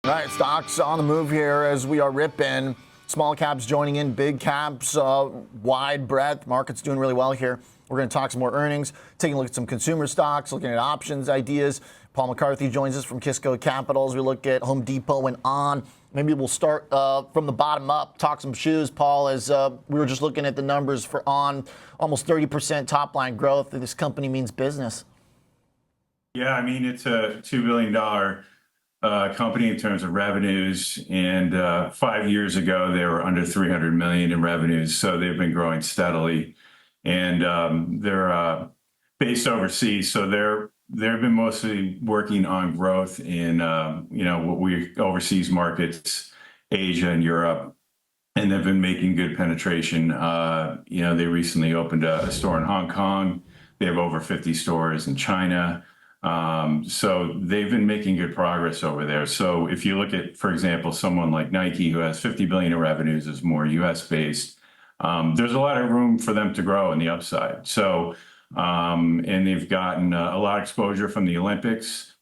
All right, stocks on the move here as we are ripping. Small caps joining in, big caps, wide breadth. Market's doing really well here. We're going to talk some more earnings, taking a look at some consumer stocks, looking at options, ideas. Paul McCarthy joins us from Kisco Capital as we look at Home Depot and ON. Maybe we'll start from the bottom up, talk some shoes, Paul, as we were just looking at the numbers for ON, almost 30% top line growth. This company means business. Yeah, I mean, it's a $2 billion company in terms of revenues, and 5 years ago they were under 300 million in revenues, so they've been growing steadily, and they're based overseas, so they've been mostly working on growth in what we overseas markets, Asia and Europe, and they've been making good penetration. They recently opened a store in Hong Kong. They have over 50 stores in China. So they've been making good progress over there. So if you look at, for example, someone like Nike, who has 50 billion in revenues, is more US based, there's a lot of room for them to grow in the upside. So, and they've gotten a lot of exposure from the Olympics.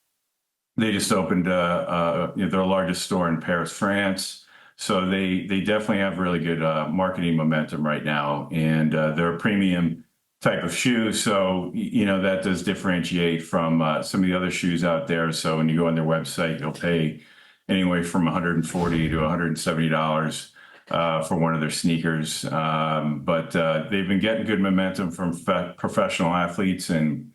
They just opened their largest store in Paris, France. So they definitely have really good marketing momentum right now, and they're a premium type of shoe, so that does differentiate from some of the other shoes out there. So when you go on their website, you'll pay anywhere from $140 to $170 for one of their sneakers. But they've been getting good momentum from professional athletes and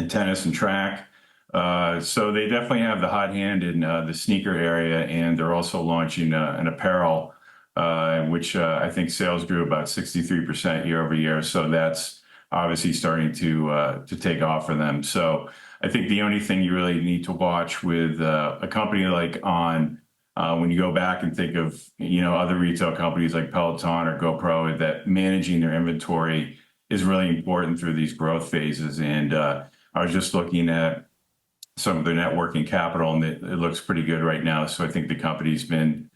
tennis and track. So they definitely have the hot hand in the sneaker area, and they're also launching an apparel, which I think sales grew about 63% year over year. So that's obviously starting to take off for them. So I think the only thing you really need to watch with a company like ON, when you go back and think of other retail companies like Peloton or GoPro, that managing their inventory is really important through these growth phases. And I was just looking at some of their net working capital, and it looks pretty good right now. So I think the company's been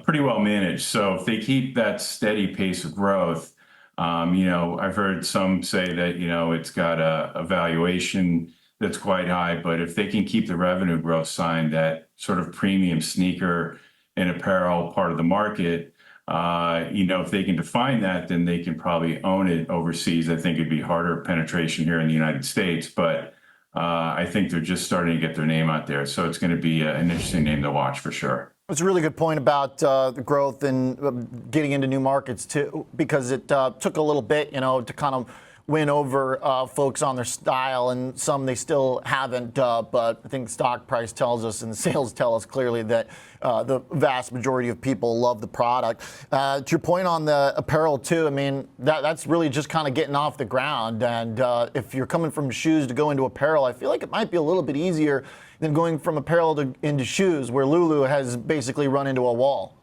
pretty well managed. So if they keep that steady pace of growth, I've heard some say that, it's got a valuation that's quite high, but if they can keep the revenue growth sign, that sort of premium sneaker and apparel part of the market, if they can define that, then they can probably own it overseas. I think it'd be harder penetration here in the United States, but I think they're just starting to get their name out there. So it's going to be an interesting name to watch for sure. It's a really good point about the growth and getting into new markets too, because it took a little bit, to kind of win over folks on their style, and some they still haven't. But I think the stock price tells us, and the sales tell us clearly that the vast majority of people love the product. To your point on the apparel too, I mean that's really just kind of getting off the ground. And if you're coming from shoes to go into apparel, I feel like it might be a little bit easier than going from apparel into shoes, where Lulu has basically run into a wall.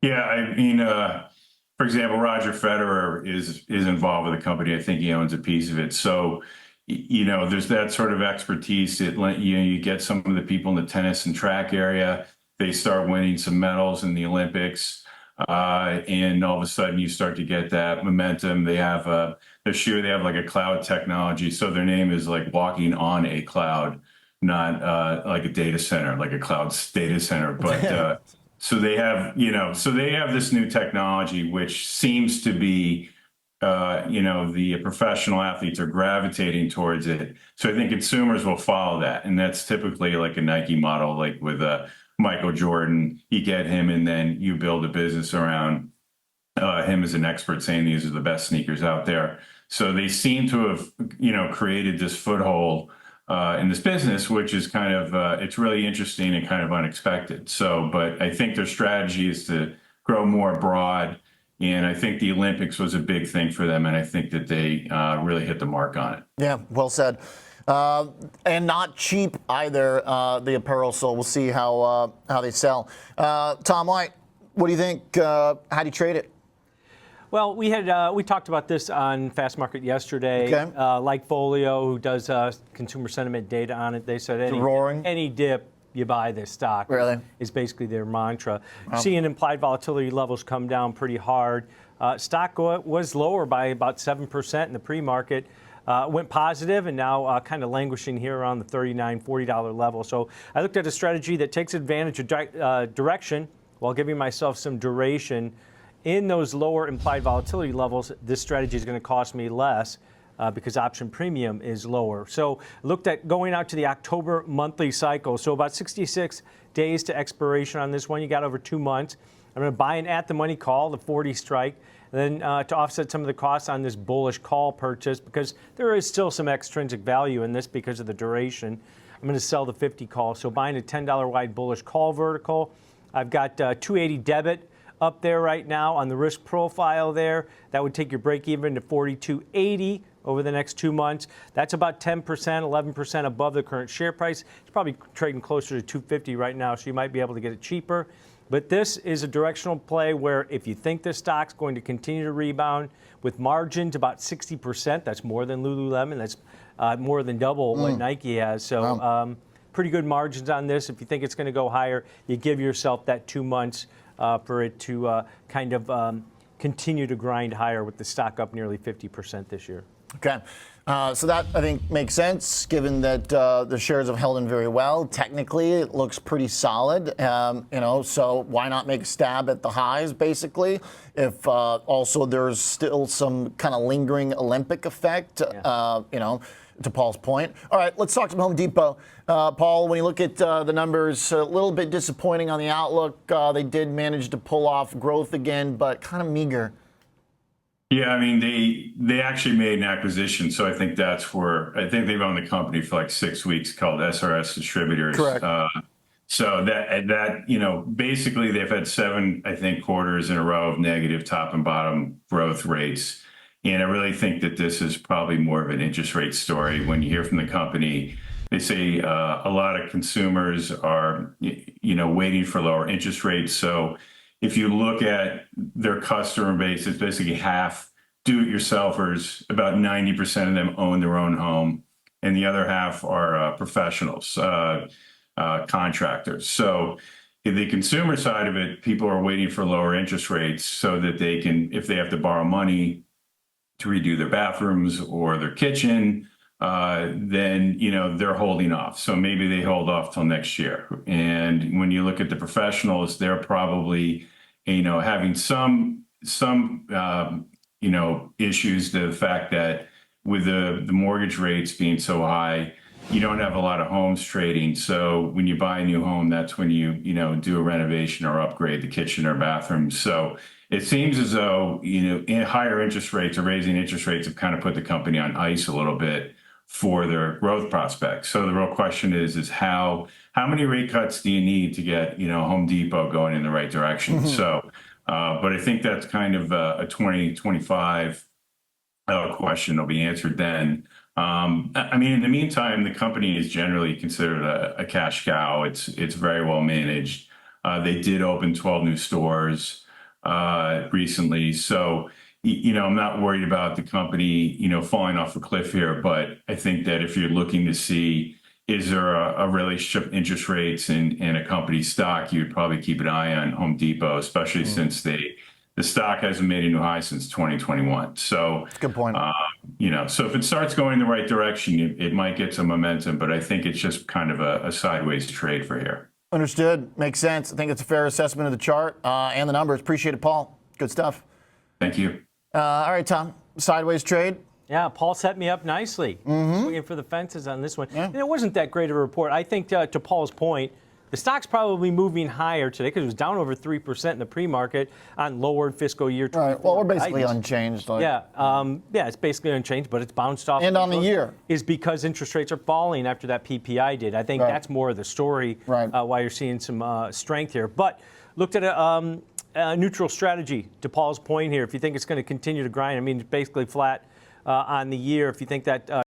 Yeah, I mean, for example, Roger Federer is involved with the company. I think he owns a piece of it. So, there's that sort of expertise. You get some of the people in the tennis and track area. They start winning some medals in the Olympics, and all of a sudden you start to get that momentum. They have their shoe. They have like a cloud technology, so their name is like walking on a cloud, not like a data center, like a cloud data center, but so they have, this new technology, which seems to be, the professional athletes are gravitating towards it. So I think consumers will follow that. And that's typically like a Nike model, like with Michael Jordan. You get him, and then you build a business around him as an expert, saying these are the best sneakers out there. So they seem to have, created this foothold in this business, which is kind of, it's really interesting and kind of unexpected. So, but I think their strategy is to grow more broad. And I think the Olympics was a big thing for them. And I think that they really hit the mark on it. Yeah, well said. And not cheap either, the apparel. So we'll see how they sell. Tom White, what do you think? How do you trade it? Well, we talked about this on Fast Market yesterday. Okay. Like Folio, who does consumer sentiment data on it, they said any dip, you buy this stock. Really? Is basically their mantra. Wow. Seeing implied volatility levels come down pretty hard. Stock was lower by about 7% in the pre-market. went positive and now kind of languishing here around the $39, $40 level. So I looked at a strategy that takes advantage of direction while giving myself some duration. In those lower implied volatility levels, this strategy is going to cost me less because option premium is lower. So looked at going out to the October monthly cycle. So about 66 days to expiration on this one. You got over 2 months. I'm going to buy an at-the-money call, the 40 strike, and then to offset some of the costs on this bullish call purchase, because there is still some extrinsic value in this because of the duration. I'm going to sell the 50 call. So buying a $10 wide bullish call vertical. I've got 280 debit up there right now on the risk profile there. That would take your break even to 42.80 over the next 2 months. That's about 10%, 11% above the current share price. It's probably trading closer to 250 right now, so you might be able to get it cheaper. But this is a directional play where if you think this stock's going to continue to rebound with margins about 60%, that's more than Lululemon, that's more than double what Nike has. So pretty good margins on this. If you think it's going to go higher, you give yourself that 2 months for it to kind of continue to grind higher with the stock up nearly 50% this year. Okay. So that, I think, makes sense, given that the shares have held in very well. Technically, it looks pretty solid, so why not make a stab at the highs, basically, if also there's still some kind of lingering Olympic effect, to Paul's point. All right, let's talk some Home Depot. Paul, when you look at the numbers, a little bit disappointing on the outlook. They did manage to pull off growth again, but kind of meager. Yeah, I mean, they actually made an acquisition, so I think they've owned the company for like 6 weeks, called SRS Distributors. Correct. So that basically they've had 7, I think, quarters in a row of negative top and bottom growth rates. And I really think that this is probably more of an interest rate story. When you hear from the company, they say a lot of consumers are, waiting for lower interest rates. So if you look at their customer base, it's basically half do-it-yourselfers. About 90% of them own their own home, and the other half are professionals, contractors. So the consumer side of it, people are waiting for lower interest rates so that they can, if they have to borrow money to redo their bathrooms or their kitchen, then they're holding off. So maybe they hold off till next year. And when you look at the professionals, they're probably having some issues. The fact that with the mortgage rates being so high, you don't have a lot of homes trading. So when you buy a new home, that's when you do a renovation or upgrade the kitchen or bathroom. So it seems as though higher interest rates or raising interest rates have kind of put the company on ice a little bit for their growth prospects. So the real question is how many rate cuts do you need to get Home Depot going in the right direction? Mm-hmm. So, but I think that's kind of a 2025 question that'll be answered then. I mean, in the meantime, the company is generally considered a cash cow. It's very well managed. They did open 12 new stores recently, so I'm not worried about the company falling off a cliff here. But I think that if you're looking to see is there a relationship interest rates and a company's stock, you'd probably keep an eye on Home Depot, especially since the stock hasn't made a new high since 2021. So that's a good point. So if it starts going the right direction, it might get some momentum, but I think it's just kind of a sideways trade for here. Understood. Makes sense. I think it's a fair assessment of the chart and the numbers. Appreciate it, Paul. Good stuff. Thank you. All right, Tom. Sideways trade. Yeah, Paul set me up nicely. Swinging for the fences on this one. Yeah. And it wasn't that great of a report. I think to Paul's point, the stock's probably moving higher today because it was down over 3% in the pre-market on lowered fiscal year 24. Right. Well, we're basically unchanged. Yeah, it's basically unchanged, but it's bounced off. And on the year. Is because interest rates are falling after that PPI did. I think that's more of the story why you're seeing some strength here. But looked at a neutral strategy, to Paul's point here. If you think it's going to continue to grind, I mean, it's basically flat on the year. If you think that